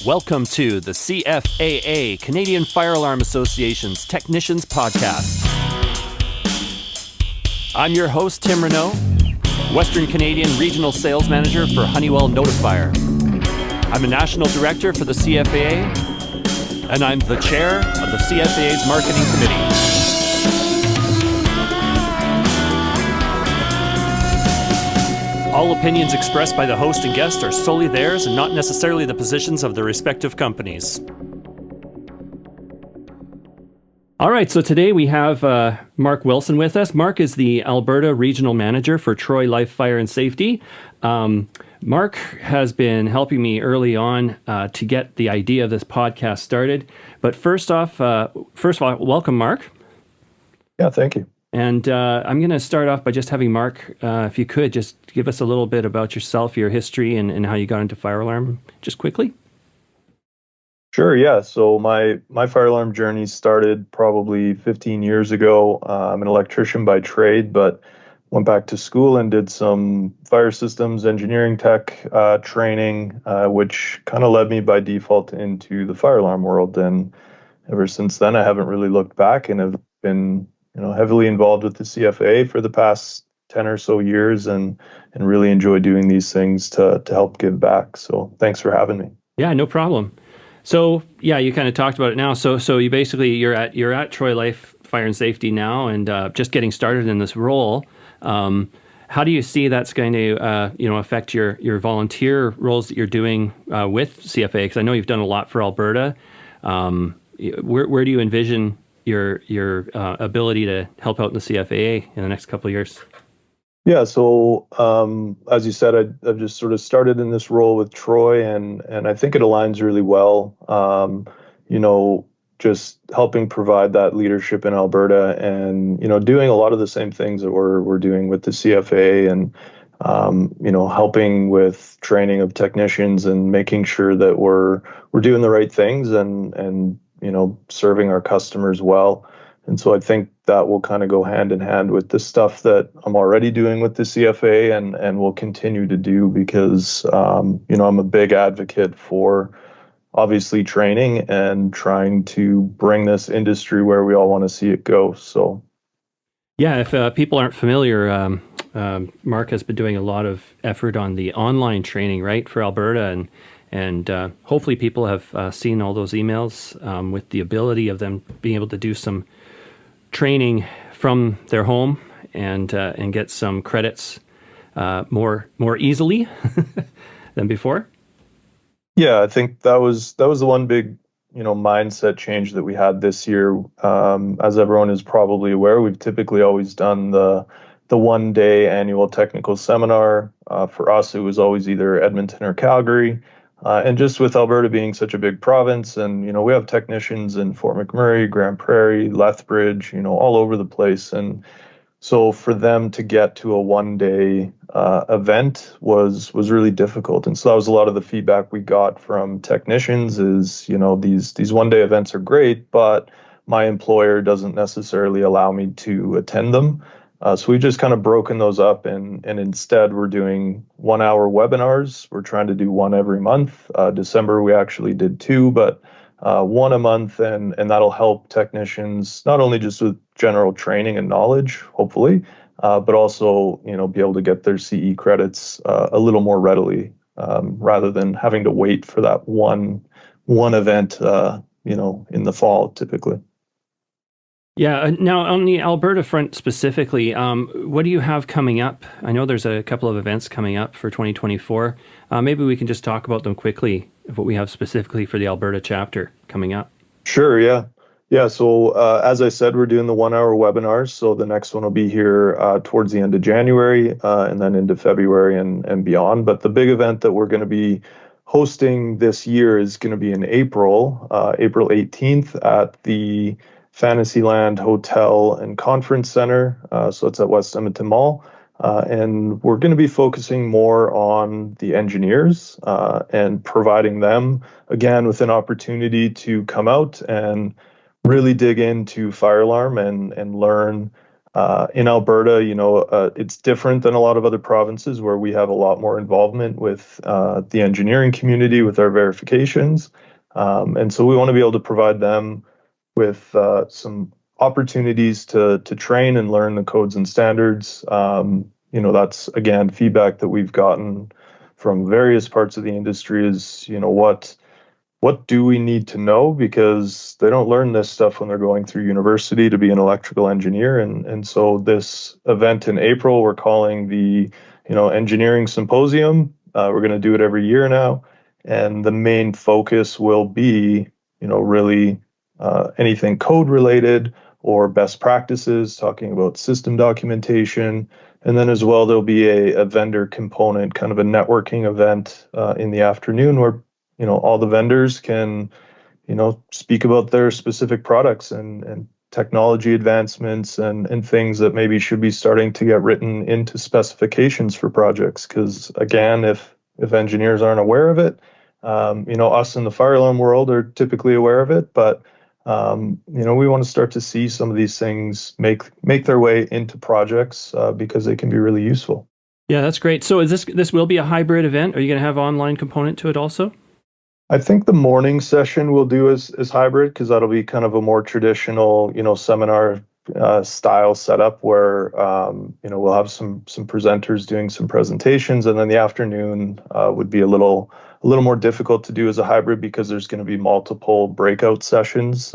Welcome to the CFAA, Canadian Fire Alarm Association's Technicians Podcast. I'm your host, Tim Renault, Western Canadian Regional Sales Manager for Honeywell Notifier. I'm a National Director for the CFAA, and I'm the Chair of the CFAA's Marketing Committee. All opinions expressed by the host and guest are solely theirs and not necessarily the positions of their respective companies. All right, so today we have Mark Wilson with us. Mark is the Alberta Regional Manager for Troy Life Fire and Safety. Mark has been helping me early on to get the idea of this podcast started. But first of all, welcome, Mark. Yeah, thank you. And I'm going to start off by just having Mark, if you could, just give us a little bit about yourself, your history, and how you got into fire alarm, just quickly. Sure, yeah. So my fire alarm journey started probably 15 years ago. I'm an electrician by trade, but went back to school and did some fire systems engineering tech training, which kind of led me by default into the fire alarm world. And ever since then, I haven't really looked back and have been heavily involved with the CFAA for the past 10 or so years and really enjoy doing these things to help give back. So thanks for having me. Yeah, no problem. So yeah, you kind of talked about it now. So you basically, you're at Troy Life Fire and Safety now and just getting started in this role. How do you see that's going to affect your volunteer roles that you're doing with CFAA? Because I know you've done a lot for Alberta. Where do you envision your ability to help out in the CFAA in the next couple of years? Yeah, so as you said, I've just sort of started in this role with Troy, and I think it aligns really well. Just helping provide that leadership in Alberta, and doing a lot of the same things that we're doing with the CFAA, and helping with training of technicians and making sure that we're doing the right things and serving our customers well. And so I think that will kind of go hand in hand with the stuff that I'm already doing with the CFA and will continue to do because, I'm a big advocate for obviously training and trying to bring this industry where we all want to see it go. So, yeah, if people aren't familiar, Mark has been doing a lot of effort on the online training, right, for Alberta, and hopefully people have seen all those emails with the ability of them being able to do some training from their home and get some credits more easily than before. Yeah, I think that was the one big mindset change that we had this year. As everyone is probably aware, we've typically always done the 1-day annual technical seminar. For us, it was always either Edmonton or Calgary. And just with Alberta being such a big province, and we have technicians in Fort McMurray, Grand Prairie, Lethbridge, all over the place. And so for them to get to a 1-day event was really difficult. And so that was a lot of the feedback we got from technicians is, these 1-day events are great, but my employer doesn't necessarily allow me to attend them. So we've just kind of broken those up and instead we're doing 1-hour webinars. We're trying to do one every month. December, we actually did 2, but one a month, and that'll help technicians not only just with general training and knowledge, hopefully, but also, be able to get their CE credits a little more readily rather than having to wait for that one event, in the fall, typically. Yeah. Now, on the Alberta front specifically, what do you have coming up? I know there's a couple of events coming up for 2024. Maybe we can just talk about them quickly, what we have specifically for the Alberta chapter coming up. Sure, yeah. Yeah, so as I said, we're doing the 1-hour webinars. So the next one will be here towards the end of January and then into February and beyond. But the big event that we're going to be hosting this year is going to be in April 18th at the Fantasyland Hotel and Conference Center. So it's at West Edmonton Mall. And we're going to be focusing more on the engineers and providing them, again, with an opportunity to come out and really dig into fire alarm and learn In Alberta, it's different than a lot of other provinces where we have a lot more involvement with the engineering community with our verifications. And so we want to be able to provide them with some opportunities to train and learn the codes and standards. That's again feedback that we've gotten from various parts of the industry is, what do we need to know? Because they don't learn this stuff when they're going through university to be an electrical engineer. And so this event in April, we're calling the, engineering symposium. We're going to do it every year now. And the main focus will be, really anything code related or best practices, talking about system documentation. And then as well, there'll be a vendor component, kind of a networking event in the afternoon where all the vendors can, speak about their specific products and technology advancements and things that maybe should be starting to get written into specifications for projects. Because again, if engineers aren't aware of it, us in the fire alarm world are typically aware of it, but we want to start to see some of these things make their way into projects because they can be really useful. Yeah, that's great. So this will be a hybrid event? Are you going to have an online component to it also? I think the morning session we'll do as hybrid because that'll be kind of a more traditional, seminar style setup where we'll have some presenters doing some presentations, and then the afternoon would be a little more difficult to do as a hybrid because there's going to be multiple breakout sessions,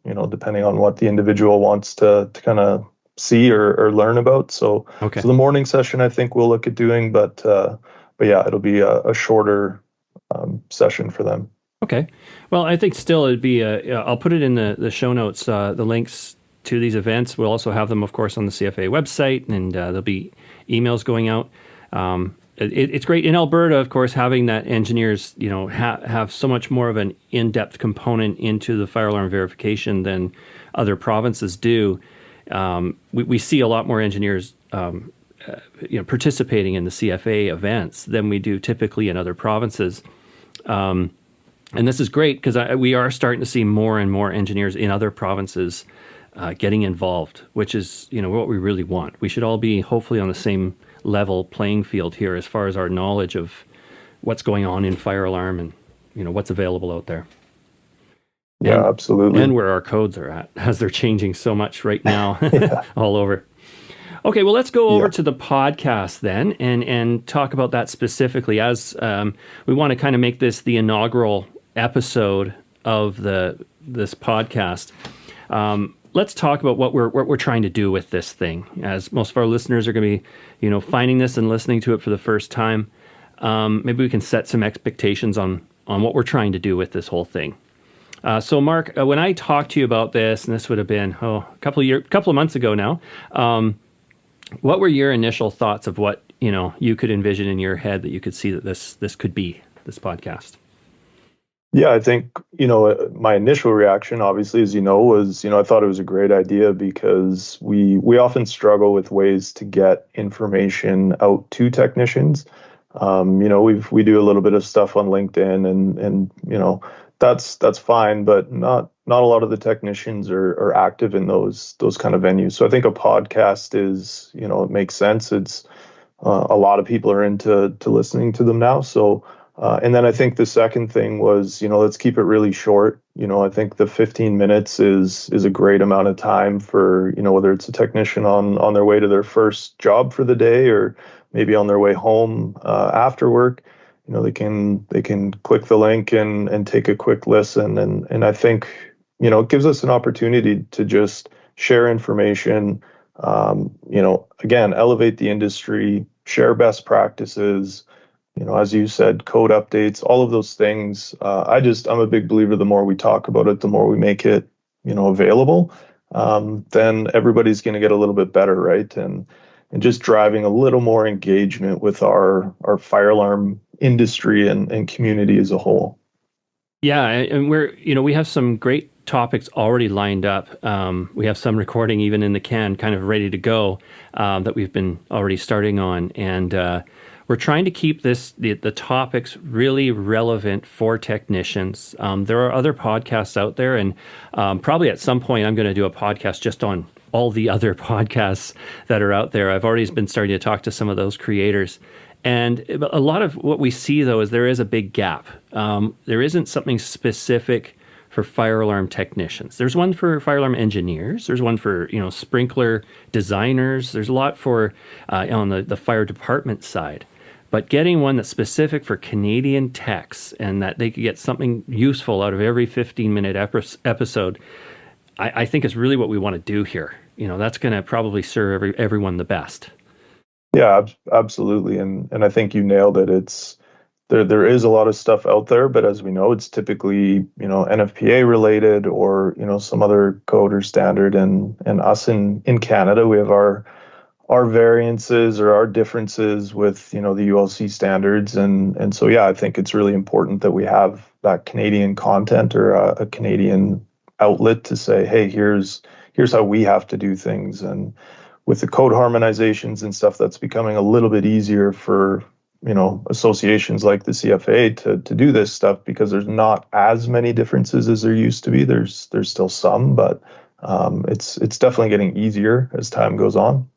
depending on what the individual wants to kind of see or learn about. So, okay. So the morning session I think we'll look at doing, but yeah, it'll be a shorter session for them. Okay. Well, I think still it'd be, I'll put it in the show notes, the links to these events. We'll also have them, of course, on the CFAA website, and there'll be emails going out. It's great in Alberta, of course, having that engineers, have so much more of an in-depth component into the fire alarm verification than other provinces do. We see a lot more engineers participating in the CFAA events than we do typically in other provinces. And this is great because we are starting to see more and more engineers in other provinces getting involved, which is, what we really want. We should all be hopefully on the same level playing field here as far as our knowledge of what's going on in fire alarm and, what's available out there. Yeah, absolutely. And where our codes are at, as they're changing so much right now all over. Okay, well, let's go over to the podcast then and talk about that specifically, as we want to kind of make this the inaugural episode of this podcast. Let's talk about what we're trying to do with this thing, as most of our listeners are going to be, finding this and listening to it for the first time. Maybe we can set some expectations on what we're trying to do with this whole thing. So, Mark, when I talked to you about this, and this would have been a couple of months ago now. What were your initial thoughts of what, you could envision in your head that you could see that this could be, this podcast? Yeah, I think, my initial reaction, obviously, as was, I thought it was a great idea because we often struggle with ways to get information out to technicians. We do a little bit of stuff on LinkedIn and that's fine, but not a lot of the technicians are active in those kind of venues. So I think a podcast is, it makes sense. It's a lot of people are into listening to them now. So and then I think the second thing was, let's keep it really short. I think the 15 minutes is a great amount of time for, whether it's a technician on their way to their first job for the day or maybe on their way home after work. They can click the link and take a quick listen. And I think, it gives us an opportunity to just share information, again, elevate the industry, share best practices, as you said, code updates, all of those things. I'm a big believer, the more we talk about it, the more we make it, available, then everybody's going to get a little bit better, right? And just driving a little more engagement with our fire alarm industry and community as a whole. Yeah, and we have some great topics already lined up. We have some recording even in the can, kind of ready to go, that we've been already starting on, and we're trying to keep the topics really relevant for technicians. There are other podcasts out there, and probably at some point I'm going to do a podcast just on all the other podcasts that are out there. I've already been starting to talk to some of those creators. And a lot of what we see, though, is there is a big gap. There isn't something specific for fire alarm technicians. There's one for fire alarm engineers. There's one for, sprinkler designers. There's a lot for on the fire department side. But getting one that's specific for Canadian techs and that they could get something useful out of every 15-minute episode, I think is really what we want to do here. That's going to probably serve everyone the best. Yeah, absolutely. And I think you nailed it. It's there is a lot of stuff out there, but as we know, it's typically, NFPA related or, some other code or standard. And us in Canada, we have our variances or our differences with, the ULC standards. And so, yeah, I think it's really important that we have that Canadian content or a Canadian outlet to say, hey, here's how we have to do things. And with the code harmonizations and stuff, that's becoming a little bit easier for, associations like the CFAA to do this stuff because there's not as many differences as there used to be. There's still some, but it's definitely getting easier as time goes on.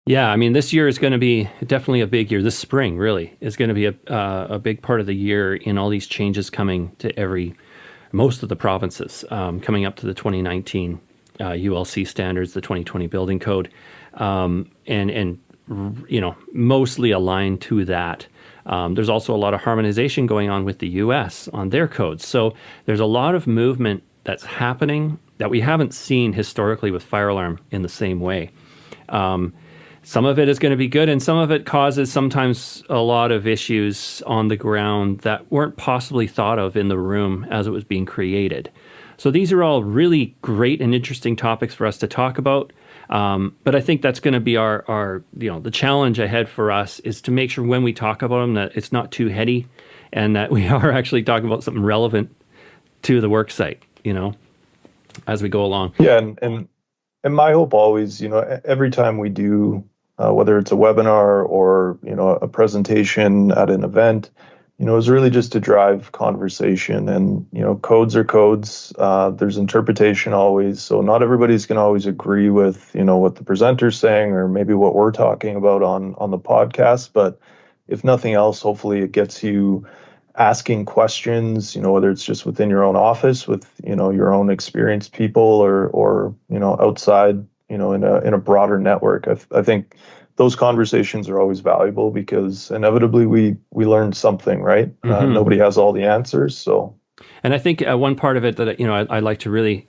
Yeah, I mean, this year is going to be definitely a big year. This spring, really, is going to be a big part of the year in all these changes coming to most of the provinces, coming up to the 2019 ULC standards, the 2020 building code, and mostly aligned to that. There's also a lot of harmonization going on with the US on their codes. So there's a lot of movement that's happening that we haven't seen historically with fire alarm in the same way. Some of it is going to be good, and some of it causes sometimes a lot of issues on the ground that weren't possibly thought of in the room as it was being created. So these are all really great and interesting topics for us to talk about. But I think that's going to be our the challenge ahead for us is to make sure when we talk about them that it's not too heady and that we are actually talking about something relevant to the work site, as we go along. Yeah, and my hope always, every time we do, whether it's a webinar or, a presentation at an event, is really just to drive conversation. And, codes are codes. There's interpretation always. So not everybody's going to always agree with, what the presenter's saying or maybe what we're talking about on the podcast. But if nothing else, hopefully it gets you asking questions, whether it's just within your own office with, your own experienced people or outside, in a broader network. I think those conversations are always valuable because inevitably we learn something, right? Mm-hmm. Nobody has all the answers. So, and I think one part of it that, I'd like to really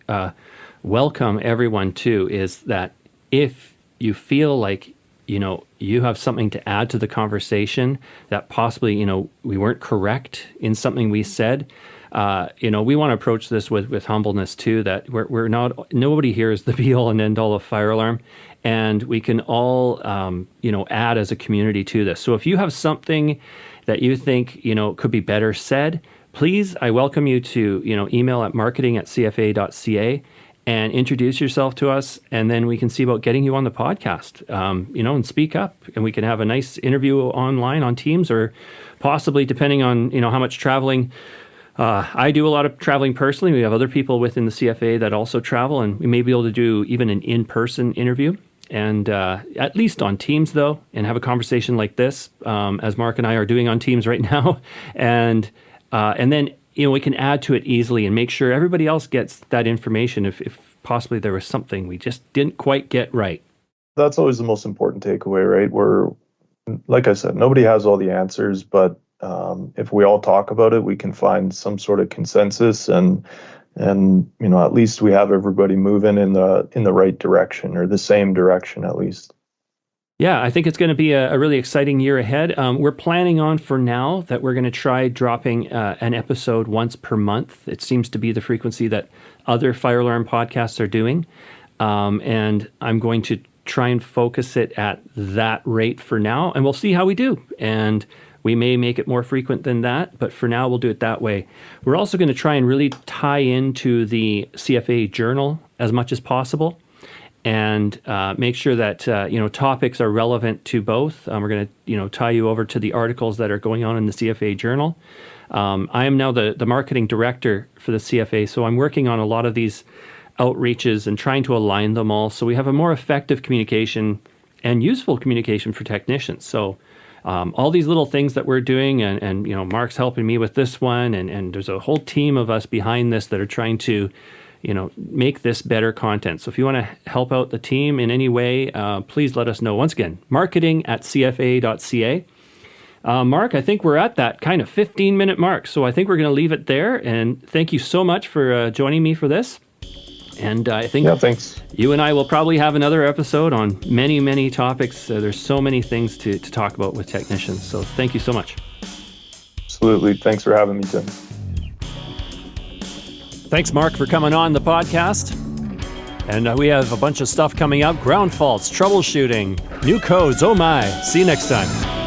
welcome everyone to is that if you feel like, you have something to add to the conversation that possibly, we weren't correct in something we said, we want to approach this with humbleness too, that we're not, nobody here is the be all and end all of fire alarm. And we can all, add as a community to this. So if you have something that you think, could be better said, please, I welcome you to, email at marketing@cfa.ca and introduce yourself to us. And then we can see about getting you on the podcast, and speak up. And we can have a nice interview online on Teams or possibly depending on, how much traveling. I do a lot of traveling personally. We have other people within the CFAA that also travel, and we may be able to do even an in-person interview. And at least on Teams, though, and have a conversation like this, as Mark and I are doing on Teams right now. And then, we can add to it easily and make sure everybody else gets that information if possibly there was something we just didn't quite get right. That's always the most important takeaway, right? We're, like I said, nobody has all the answers, but if we all talk about it, we can find some sort of consensus and at least we have everybody moving in the right direction or the same direction at least. Yeah, I think it's going to be a really exciting year ahead. We're planning on for now that we're going to try dropping an episode once per month. It seems to be the frequency that other fire alarm podcasts are doing. And I'm going to try and focus it at that rate for now, and we'll see how we do. And we may make it more frequent than that, but for now, we'll do it that way. We're also going to try and really tie into the CFAA journal as much as possible and make sure that, topics are relevant to both. We're going to, tie you over to the articles that are going on in the CFAA journal. I am now the marketing director for the CFAA, so I'm working on a lot of these outreaches and trying to align them all so we have a more effective communication and useful communication for technicians. So all these little things that we're doing, and Mark's helping me with this one, and there's a whole team of us behind this that are trying to make this better content. So if you want to help out the team in any way, please let us know. Once again, marketing@cfaa.ca. Mark, I think we're at that kind of 15-minute mark, so I think we're going to leave it there. And thank you so much for joining me for this. And I think thanks. You and I will probably have another episode on many, many topics. There's so many things to talk about with technicians. So thank you so much. Absolutely. Thanks for having me, Tim. Thanks, Mark, for coming on the podcast. And we have a bunch of stuff coming up. Ground faults, troubleshooting, new codes. Oh my. See you next time.